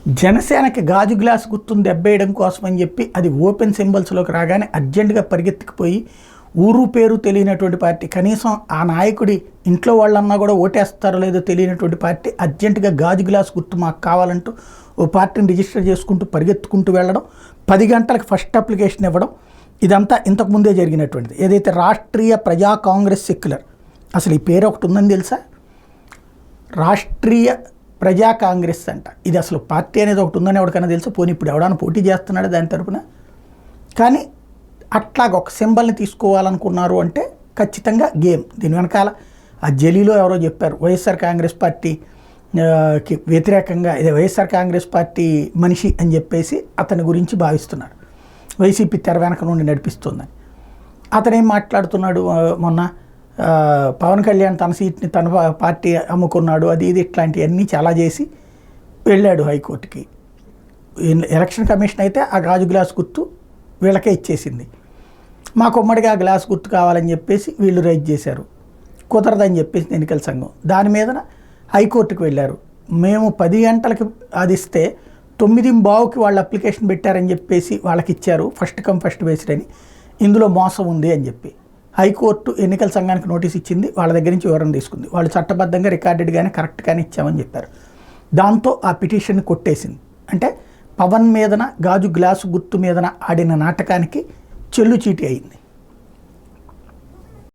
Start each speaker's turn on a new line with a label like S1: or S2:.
S1: జనసేనకి గాజు గ్లాస్ గుర్తును దెబ్బేయడం కోసం అని చెప్పి అది ఓపెన్ సింబల్స్లోకి రాగానే అర్జెంటుగా పరిగెత్తుకుపోయి ఊరు పేరు తెలియనటువంటి పార్టీ, కనీసం ఆ నాయకుడి ఇంట్లో వాళ్ళన్నా కూడా ఓటేస్తారో లేదో తెలియనటువంటి పార్టీ అర్జెంటుగా గాజు గ్లాస్ గుర్తు మాకు కావాలంటూ ఓ పార్టీని రిజిస్టర్ చేసుకుంటూ పరిగెత్తుకుంటూ వెళ్ళడం, 10 గంటలకు ఫస్ట్ అప్లికేషన్ ఇవ్వడం, ఇదంతా ఇంతకుముందే జరిగినటువంటిది. ఏదైతే రాష్ట్రీయ ప్రజా కాంగ్రెస్ సెక్యులర్, అసలు ఈ పేరు ఒకటి ఉందని తెలుసా? రాష్ట్రీయ ప్రజా కాంగ్రెస్ అంట. ఇది అసలు పార్టీ అనేది ఒకటి ఉందని ఎవరికైనా తెలుసు? పోనీ ఇప్పుడు ఎవడైనా పోటీ చేస్తున్నాడు దాని తరపున? కానీ అట్లాగ ఒక సింబల్ని తీసుకోవాలనుకున్నారు అంటే ఖచ్చితంగా గేమ్. దీని వెనకాల ఆ జలీలో ఎవరో చెప్పారు, వైఎస్ఆర్ కాంగ్రెస్ పార్టీకి వ్యతిరేకంగా ఇది వైఎస్ఆర్ కాంగ్రెస్ పార్టీ మనిషి అని చెప్పేసి అతని గురించి భావిస్తున్నారు, వైసీపీ తెర వెనక నుండి నడిపిస్తుందని. అతనేం మాట్లాడుతున్నాడు, మొన్న పవన్ కళ్యాణ్ తన సీట్ని తన పార్టీ అమ్ముకున్నాడు, అది ఇది ఇట్లాంటివన్నీ చాలా చేసి వెళ్ళాడు హైకోర్టుకి. ఎలక్షన్ కమిషన్ అయితే ఆ గాజు గ్లాస్ గుర్తు వీళ్ళకే ఇచ్చేసింది. మాకు ఉమ్మడిగా ఆ గ్లాస్ గుర్తు కావాలని చెప్పేసి వీళ్ళు రైజ్ చేశారు, కుదరదని చెప్పేసి ఎన్నికల సంఘం దాని మీద హైకోర్టుకు వెళ్ళారు. మేము 10 గంటలకి అది ఇస్తే 9:15కి వాళ్ళు అప్లికేషన్ పెట్టారని చెప్పేసి వాళ్ళకి ఇచ్చారు, ఫస్ట్ కమ్ ఫస్ట్ బేస్డ్ అని, ఇందులో మోసం ఉంది అని చెప్పి హైకోర్టు ఎన్నికల సంఘానికి నోటీస్ ఇచ్చింది. వాళ్ళ దగ్గర నుంచి వివరణ తీసుకుంది. వాళ్ళు చట్టబద్ధంగా రికార్డెడ్గానే కరెక్ట్గానే ఇచ్చామని చెప్పారు. దాంతో ఆ పిటిషన్ని కొట్టేసింది. అంటే పవన్ మీదన గాజు గ్లాసు గుర్తు మీదన ఆడిన నాటకానికి చెల్లు చీటి అయింది.